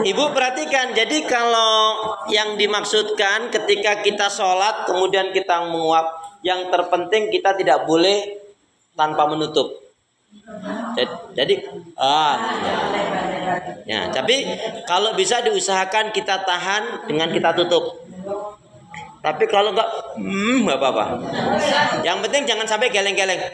Ibu perhatikan, jadi kalau yang dimaksudkan ketika kita sholat kemudian kita menguap, yang terpenting kita tidak boleh tanpa menutup. Jadi tapi kalau bisa diusahakan kita tahan dengan kita tutup. Tapi kalau nggak apa-apa. Yang penting jangan sampai geleng-geleng.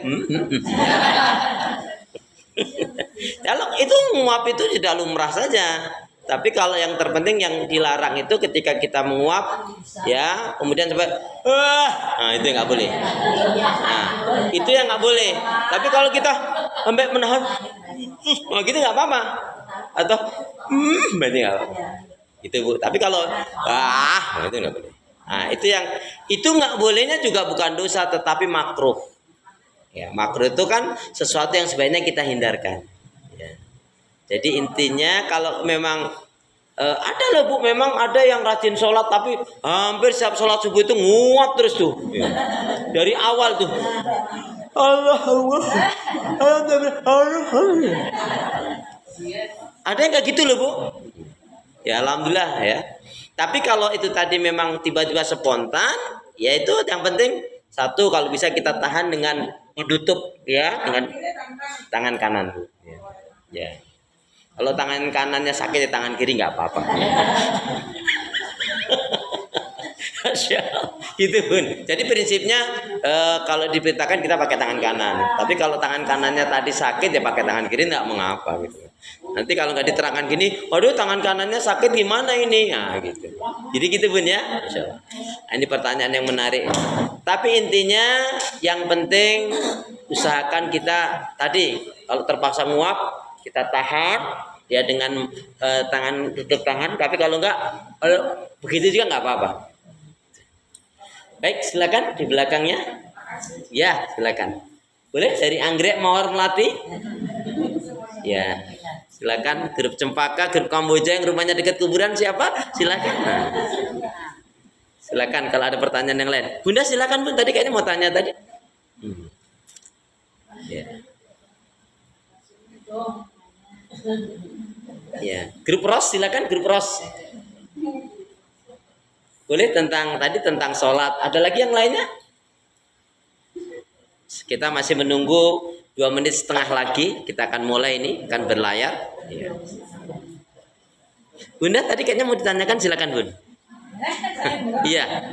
Kalau itu menguap itu tidak lumrah saja. Tapi kalau yang terpenting yang dilarang itu ketika kita menguap, ya, kemudian sampai nah itu yang nggak boleh. Nah, itu yang nggak boleh. Tapi kalau kita sampai menahan, gitu nggak apa-apa. Atau berarti nggak apa-apa. Itu Bu. Tapi kalau itu nggak boleh. Nah, itu nggak bolehnya juga bukan dosa tetapi makruh. Ya, makruh itu kan sesuatu yang sebaiknya kita hindarkan. Ya. Jadi intinya kalau memang ada loh Bu, memang ada yang rajin sholat tapi hampir setiap sholat subuh itu nguap terus tuh. Ya. Dari awal tuh. Allah. Ada yang kayak gitu loh Bu. Ya alhamdulillah ya. Tapi kalau itu tadi memang tiba-tiba spontan, ya itu yang penting satu kalau bisa kita tahan dengan menutup ya dengan tangan kanan Bu. Ya. Kalau tangan kanannya sakit ya tangan kiri nggak apa-apa. Gitu Bun. Jadi prinsipnya kalau diperintahkan kita pakai tangan kanan. Tapi kalau tangan kanannya tadi sakit ya pakai tangan kiri nggak mengapa gitu. Nanti kalau nggak diterangkan gini, waduh tangan kanannya sakit gimana ini? Nah gitu. Jadi gitu Bun ya. Nah, ini pertanyaan yang menarik. Tapi intinya yang penting usahakan kita tadi kalau terpaksa nguap kita tahan ya dengan tangan tutup tangan. Tapi kalau nggak begitu juga nggak apa-apa. Baik, silakan di belakangnya. Ya, silakan. Boleh dari Anggrek Mawar Melati? Ya. Silakan grup Cempaka, grup Kamboja yang rumahnya dekat kuburan siapa? Silakan. Nah. Silakan kalau ada pertanyaan yang lain. Bunda silakan Bun, tadi kayaknya mau tanya tadi. Ya. Ya, grup Ros silakan grup Ros. Boleh tentang sholat. Ada lagi yang lainnya? Kita masih menunggu 2 menit setengah lagi. Kita akan mulai ini, akan berlayar. Ya. Bunda tadi kayaknya mau ditanyakan, silakan Bun. Iya.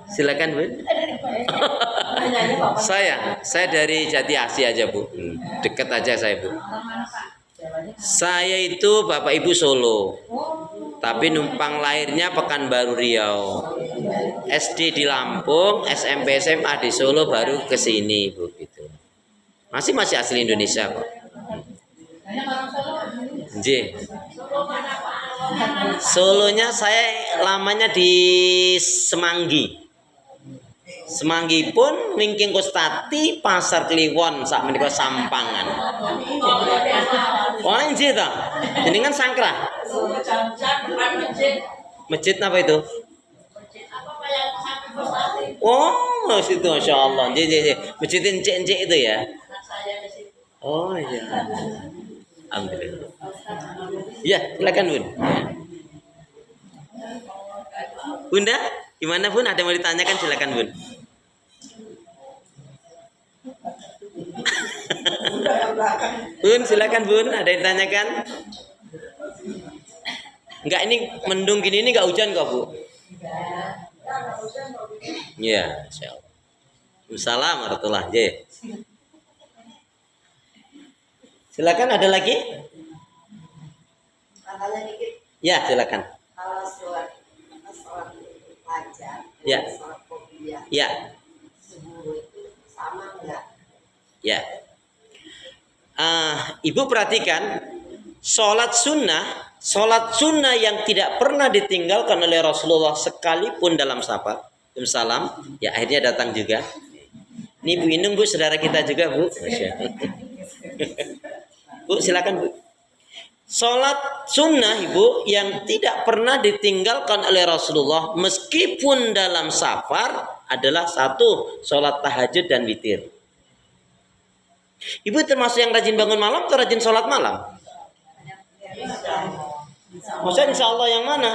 Silakan Bun. Saya dari Jati Asih aja Bu. Dekat aja saya Bu. Saya itu Bapak Ibu Solo. Tapi numpang lahirnya Pekanbaru Riau. SD di Lampung, SMP SMA di Solo baru ke sini Bu gitu. Masih asli Indonesia kok. J. Solonya saya lamanya di Semanggi. Semanggi pun Wingking Kostati, Pasar Kliwon sak menika Sampangan. Wah, nggih ta. Jenengan sangkrah. Masjid apa itu? Oh, situ Masya Allah. Masjid encik-encik itu ya. Oh iya. Alhamdulillah. Ya, silakan Bun. Bunda, gimana Bun? Ada yang mau ditanyakan silakan Bun. Bun, silakan Bun. Ada yang ditanyakan? Enggak, ini mendung gini ini enggak hujan kok Bu? Iya, insyaallah. Waalaikumsalam warahmatullahi wabarakatuh. Silakan ada lagi? Ya, silakan. Kalau sholat fajar, ya. Sholat qobliyah, ya. Subuh itu sama enggak? Ya. Ibu perhatikan, sholat sunnah yang tidak pernah ditinggalkan oleh Rasulullah sekalipun dalam safar. Salam, ya akhirnya datang juga. Ini Bu Inung Bu, saudara kita juga Bu. Bu silakan Bu. Sholat sunnah Ibu yang tidak pernah ditinggalkan oleh Rasulullah meskipun dalam safar adalah satu, sholat tahajud dan witir. Ibu termasuk yang rajin bangun malam atau rajin sholat malam? Maksudnya insya Allah yang mana?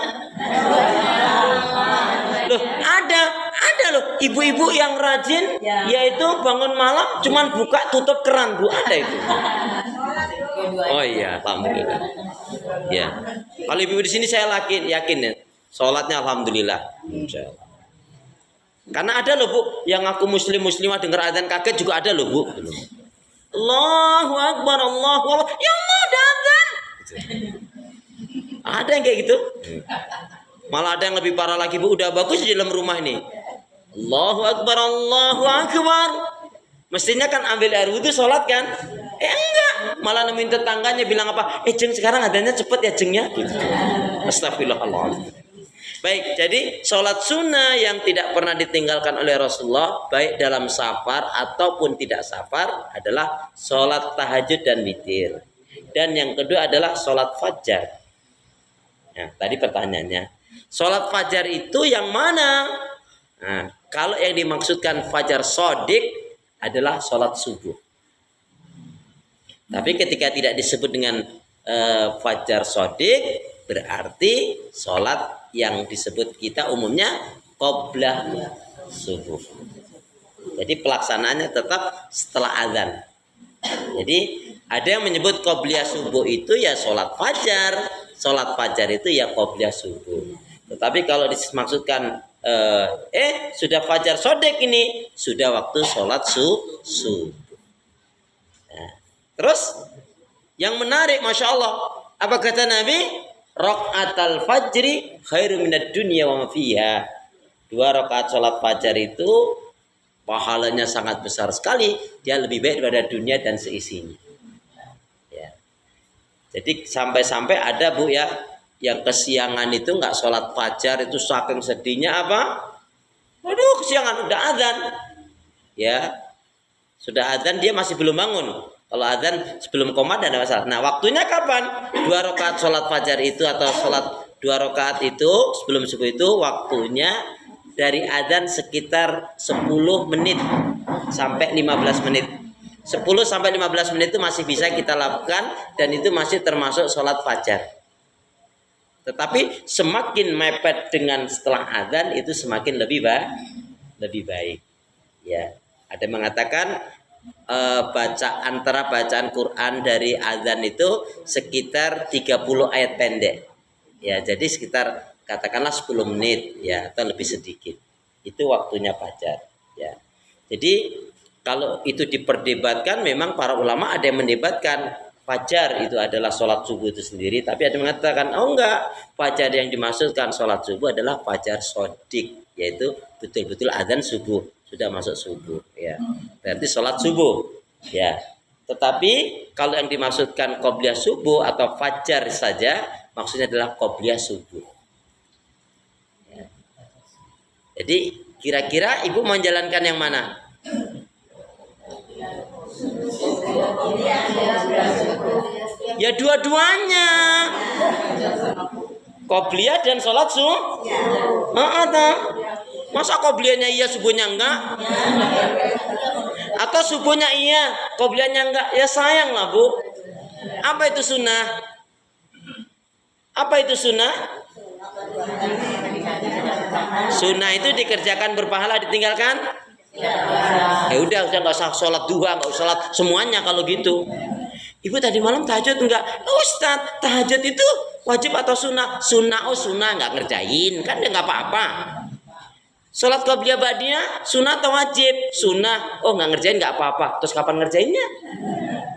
Loh, ada loh ibu-ibu yang rajin, yaitu bangun malam cuman buka tutup keran, Bu, ada itu. Oh iya, alhamdulillah. Ya, kalau ibu di sini saya yakin ya, sholatnya alhamdulillah. Insya Allah. Karena ada loh Bu, yang aku muslimah dengar adzan kaget juga ada loh Bu. Allahu Akbar, Allahu Akbar, ya Allah ada adzan. Ada yang kayak gitu. Malah ada yang lebih parah lagi Bu, udah bagus di dalam rumah ini. Allahu Akbar, Allahu Akbar. Mestinya kan ambil air wudhu sholat kan? Enggak, malah nemuin tetangganya bilang apa? Jeng sekarang adanya cepet ya jengnya. Gitu. Astagfirullahaladzim. Baik, jadi sholat sunnah yang tidak pernah ditinggalkan oleh Rasulullah, baik dalam safar ataupun tidak safar, adalah sholat tahajud dan witir. Dan yang kedua adalah sholat fajar. Nah, tadi pertanyaannya, sholat fajar itu yang mana? Nah, kalau yang dimaksudkan fajar sodik adalah sholat subuh. Tapi ketika tidak disebut dengan fajar sodik, berarti sholat yang disebut kita umumnya qoblah subuh. Jadi pelaksanaannya tetap setelah azan. Jadi ada yang menyebut qobliyah subuh itu ya sholat fajar. Sholat fajar itu ya qobliyah subuh. Tetapi kalau dimaksudkan sudah fajar sodek ini, sudah waktu sholat subuh. Nah, terus yang menarik, masya Allah, apa kata Nabi? Raqatal fajri khairu minad dunya wa ma fiha. 2 rakaat sholat fajar itu pahalanya sangat besar sekali. Dia lebih baik daripada dunia dan seisinya. Ya. Jadi sampai-sampai ada Bu ya, yang kesiangan itu nggak sholat fajar itu saking sedihnya apa? Waduh, kesiangan udah azan. Ya. Sudah azan dia masih belum bangun. Kalau azan sebelum qomat ada masalah. Nah, waktunya kapan? 2 rakaat sholat fajar itu atau sholat 2 rakaat itu sebelum subuh itu waktunya dari azan sekitar 10 menit sampai 15 menit. 10 sampai 15 menit itu masih bisa kita lakukan dan itu masih termasuk sholat fajar. Tetapi semakin mepet dengan setelah azan itu semakin lebih baik. Ya, ada yang mengatakan antara bacaan Quran dari azan itu sekitar 30 ayat pendek. Ya, jadi sekitar katakanlah 10 menit ya atau lebih sedikit. Itu waktunya fajar, ya. Jadi kalau itu diperdebatkan, memang para ulama ada yang mendebatkan fajar itu adalah sholat subuh itu sendiri, tapi ada yang mengatakan oh enggak, fajar yang dimaksudkan sholat subuh adalah fajar sodik, yaitu betul-betul azan subuh, sudah masuk subuh, ya. Berarti sholat subuh, ya. Tetapi kalau yang dimaksudkan qobliyah subuh atau fajar saja, maksudnya adalah qobliyah subuh. Ya. Jadi kira-kira ibu mau menjalankan yang mana? Ya dua-duanya, qobliyah dan sholat subuh. Masa qobliyahnya iya, subuhnya enggak? Atau subuhnya iya, qobliyahnya enggak? Ya sayang lah Bu. Apa itu sunnah? Apa itu sunnah? Sunnah itu dikerjakan berpahala, ditinggalkan? Ya udah nggak usah sholat duha, nggak usah sholat semuanya kalau gitu. Ibu tadi malam tahajud enggak? Ustadz, tahajud itu wajib atau sunnah? Sunnah, oh sunnah, nggak ngerjain kan ya nggak apa-apa. Sholat qobliyah ba'diyah sunnah atau wajib? Sunnah, oh nggak ngerjain nggak apa-apa. Terus kapan ngerjainnya?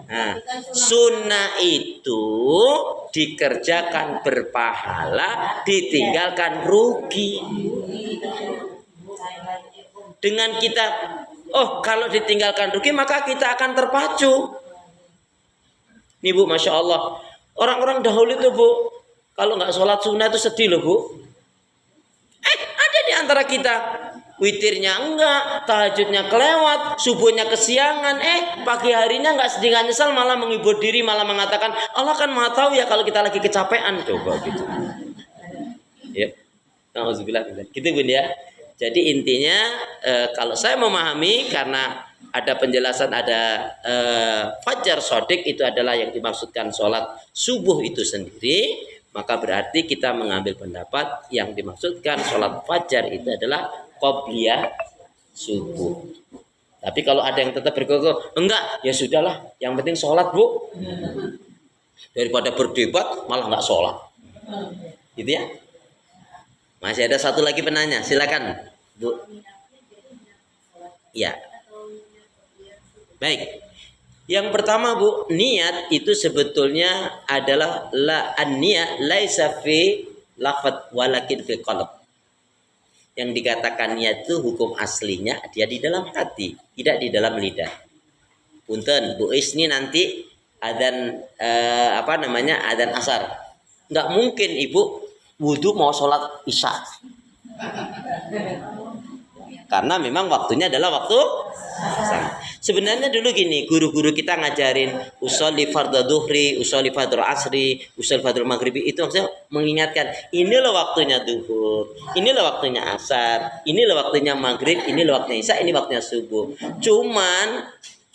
Nah, sunnah itu dikerjakan berpahala, ditinggalkan rugi. Dengan kita, oh kalau ditinggalkan rugi maka kita akan terpacu. Nih Bu, masya Allah, orang-orang dahulu itu Bu, kalau nggak sholat sunnah itu sedih loh Bu. Ada di antara kita witirnya enggak, tahajudnya kelewat, subuhnya kesiangan, pagi harinya enggak sedih enggak nyesal, malah menghibur diri, malah mengatakan Allah kan maha tahu ya kalau kita lagi kecapean, coba gitu. Ya, nauzubillah gitu Bun ya. Jadi intinya kalau saya memahami, karena ada penjelasan, ada fajar shodiq itu adalah yang dimaksudkan sholat subuh itu sendiri, maka berarti kita mengambil pendapat yang dimaksudkan sholat fajar itu adalah qobliyah subuh. Tapi kalau ada yang tetap berkokoh, enggak, ya sudahlah, yang penting sholat bu, daripada berdebat malah nggak sholat, gitu ya. Masih ada satu lagi penanya, silakan bu. Ya. Baik. Yang pertama bu, niat itu sebetulnya adalah an-niyat laisa fi lafadz walakin fi qalb. Yang dikatakan niat itu hukum aslinya dia di dalam hati, tidak di dalam lidah. Punten Bu Isni nanti adzan adzan asar. Enggak mungkin Ibu wudu mau sholat isya. Karena memang waktunya adalah waktu asar. Sebenarnya dulu gini, guru-guru kita ngajarin usolli fardhu dhuhri, usolli fardhu asri, usolli fardhu maghribi, itu maksudnya mengingatkan inilah waktunya duhur, inilah waktunya asar, inilah waktunya maghrib, inilah waktunya isya, ini waktunya subuh. Cuman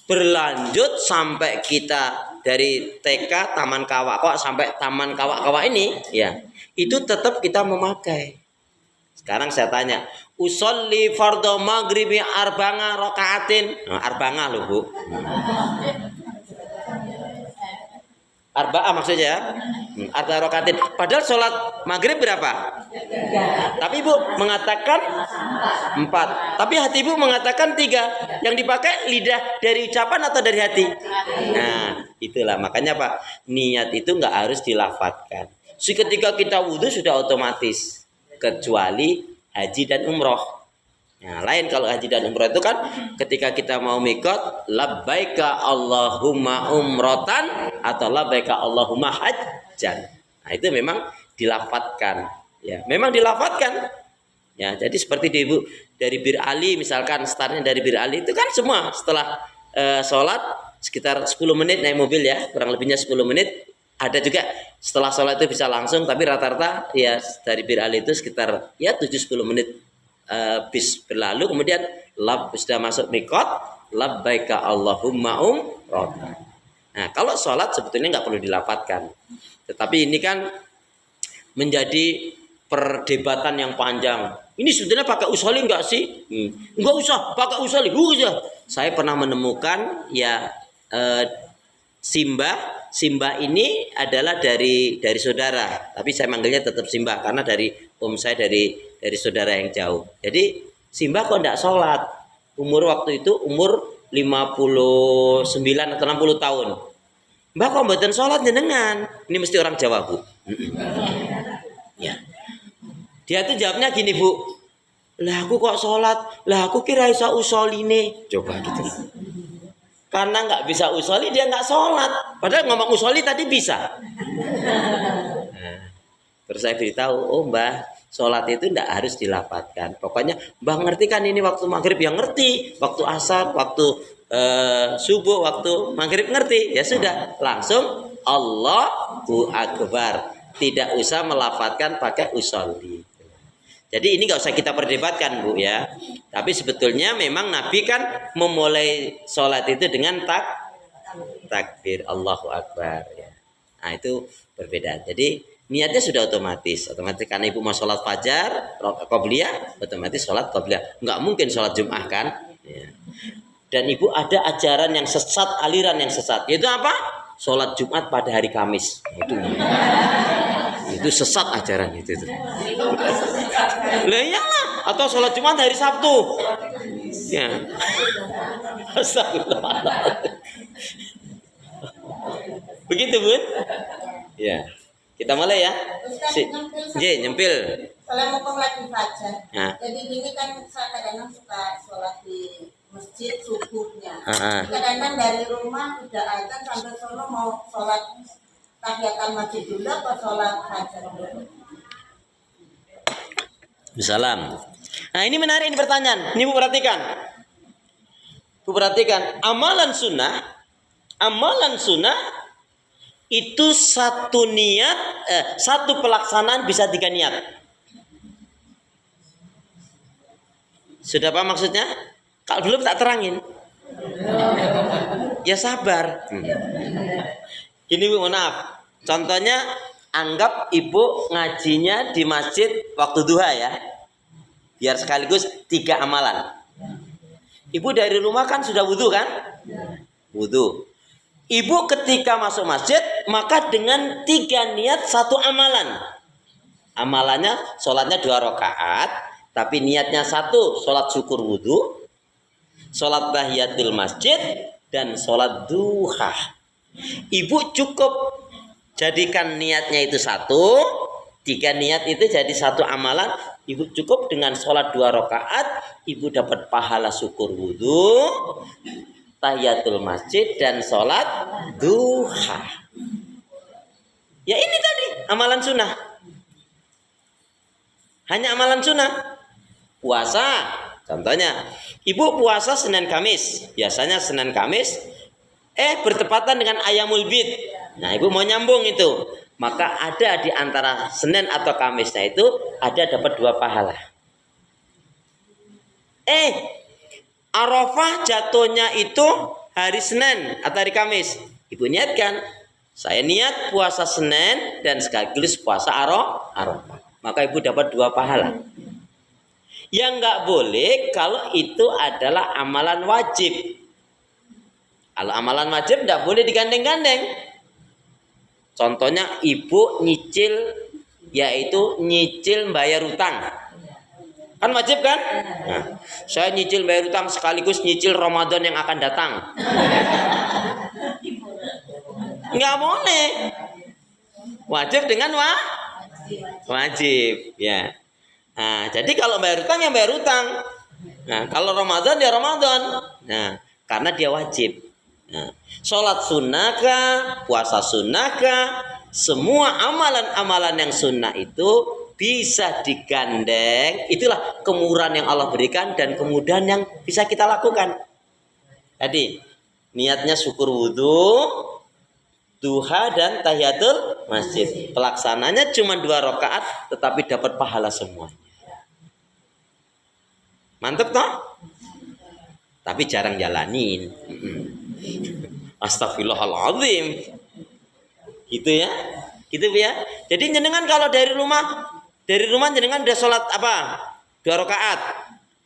berlanjut sampai kita dari TK Taman Kawak sampai Taman Kawak ini ya, itu tetap kita memakai. Sekarang saya tanya, usolli fardhu maghribi arba'ah rakaatin. Nah, arba'ah loh bu. Arba'ah maksudnya ya. Arba'ah rakaatin. Padahal sholat maghrib berapa? 3. Tapi ibu mengatakan 4. Tapi hati ibu mengatakan 3. Yang dipakai lidah dari ucapan atau dari hati? Nah itulah makanya Pak, niat itu nggak harus dilafadzkan. Ketika kita wudhu sudah otomatis. Kecuali haji dan umroh. Nah, lain kalau haji dan umroh itu kan ketika kita mau mikot, labbaika Allahumma umrotan atau labbaika Allahumma hajjan. Nah, itu memang dilafadzkan. Ya, memang dilafadzkan. Ya, jadi seperti dari Bir Ali misalkan startnya dari Bir Ali itu kan semua setelah sholat sekitar 10 menit naik mobil ya, kurang lebihnya 10 menit. Ada juga setelah sholat itu bisa langsung, tapi rata-rata ya dari Bir Ali itu sekitar ya 7-10 menit bis berlalu, kemudian sudah masuk mikot, labbaika Allahumma umrotan. Nah kalau sholat sebetulnya nggak perlu dilafadzkan, tetapi ini kan menjadi perdebatan yang panjang. Ini sebetulnya pakai usolli nggak sih? Nggak usah pakai usolli. Saya pernah menemukan ya Simba ini adalah dari saudara, tapi saya manggilnya tetap Simba karena dari saya dari saudara yang jauh. Jadi Simba kok enggak sholat? Waktu itu umur 59 atau 60 tahun. Mbak kok mboten sholat jenengan? Ini mesti orang Jawa bu. Ya. Dia tuh jawabnya gini bu. Lah aku kok sholat? Lah aku kira isa usoline. Coba gitu. Karena nggak bisa usolli dia nggak sholat. Padahal ngomong usolli tadi bisa. Nah, terus saya beritahu, oh mbah, sholat itu nggak harus dilafadzkan. Pokoknya mbah ngerti kan ini waktu maghrib yang ngerti, waktu asar, waktu subuh, waktu maghrib ngerti. Ya sudah, langsung Allahu Akbar. Tidak usah melafadzkan pakai usolli. Jadi ini nggak usah kita perdebatkan bu ya. Tapi sebetulnya memang Nabi kan memulai sholat itu dengan takbir Allahu Akbar ya. Nah itu berbeda. Jadi niatnya sudah otomatis karena ibu mau sholat fajar qobliyah, otomatis sholat qobliyah. Nggak mungkin sholat Jum'ah kan? Ya. Dan ibu ada ajaran yang sesat, aliran yang sesat. Yaitu apa? Sholat Jumat pada hari Kamis. Itu sesat ajaran itu. Lah iyalah, atau sholat Jumat hari Sabtu. Ya. Begitu, Bun? Ya. Kita mulai ya. Nyempil. Kalau mumpung lagi fajar. Nah. Jadi ini kan saya kadang-kadang suka sholat di masjid subuhnya. Ah. Kadang-kadang dari rumah udah azan sampai sono mau sholat tahiyatul masjid dulu atau sholat fajar dulu? Salam. Nah ini menarik ini pertanyaan. Ini Bu perhatikan. Bu perhatikan. Amalan sunnah itu satu niat, satu pelaksanaan bisa 3 niat. Sudah apa maksudnya? Kalau belum tak terangin. Ya sabar. Gini Bu, maaf. Contohnya anggap ibu ngajinya di masjid waktu duha ya. Biar sekaligus 3 amalan. Ibu dari rumah kan sudah wudhu kan? Wudhu. Ibu ketika masuk masjid maka dengan 3 niat 1 amalan. Amalannya sholatnya 2 rakaat, tapi niatnya 1 sholat syukur wudhu, sholat tahiyatul masjid, dan sholat duha. Ibu cukup jadikan niatnya itu 1, 3 niat itu jadi 1 amalan. Ibu cukup dengan sholat 2 rakaat, ibu dapat pahala syukur wudhu, tahiyatul masjid, dan sholat duha. Ya ini tadi amalan sunnah. Hanya amalan sunnah. Puasa, contohnya ibu puasa Senin Kamis, biasanya Senin Kamis bertepatan dengan Ayamul Bid. Nah ibu mau nyambung itu, maka ada di antara Senin atau Kamisnya itu ada dapat 2 pahala. Arafah jatuhnya itu hari Senin atau hari Kamis. Ibu niatkan, saya niat puasa Senin dan sekaligus puasa Arafah. Maka ibu dapat 2 pahala. Yang nggak boleh kalau itu adalah amalan wajib. Kalau amalan wajib nggak boleh digandeng-gandeng. Contohnya ibu nyicil, yaitu nyicil bayar utang. Kan wajib kan? Nah, saya nyicil bayar utang sekaligus nyicil Ramadan yang akan datang. Nggak boleh. Wajib dengan wajib ya. Nah, jadi kalau bayar utang ya bayar utang. Nah, kalau Ramadan ya Ramadan. Nah, karena dia wajib. Nah, sholat sunnahkah, puasa sunnahkah, semua amalan-amalan yang sunnah itu bisa digandeng. Itulah kemurahan yang Allah berikan dan kemudahan yang bisa kita lakukan. Tadi niatnya syukur wudhu, duha, dan tahiyatul masjid. Pelaksananya cuma 2 rakaat, tetapi dapat pahala semua. Mantep toh? Tapi jarang jalanin. Astagfirullahaladzim. Gitu ya. Gitu ya. Jadi jenengan kalau dari rumah jenengan udah sholat apa? 2 rakaat.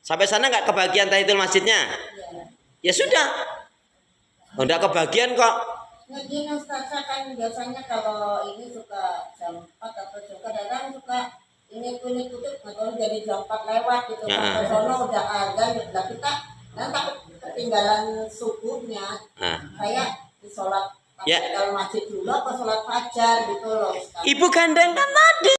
Sampai sana nggak kebagian tahiyatul masjidnya? Ya sudah. Udah kebagian kok. Ngegini Ustazah kan biasanya kalau ini suka jam 4 atau juga kadang suka ini kulit-kulit atau jadi jam 4 lewat gitu. Sampai sono udah azan, udah kita dan takut ketinggalan subuhnya. Saya di sholat kalau masjid dulu apa sholat fajar gitu loh Ustaz. Ibu gandengkan tadi.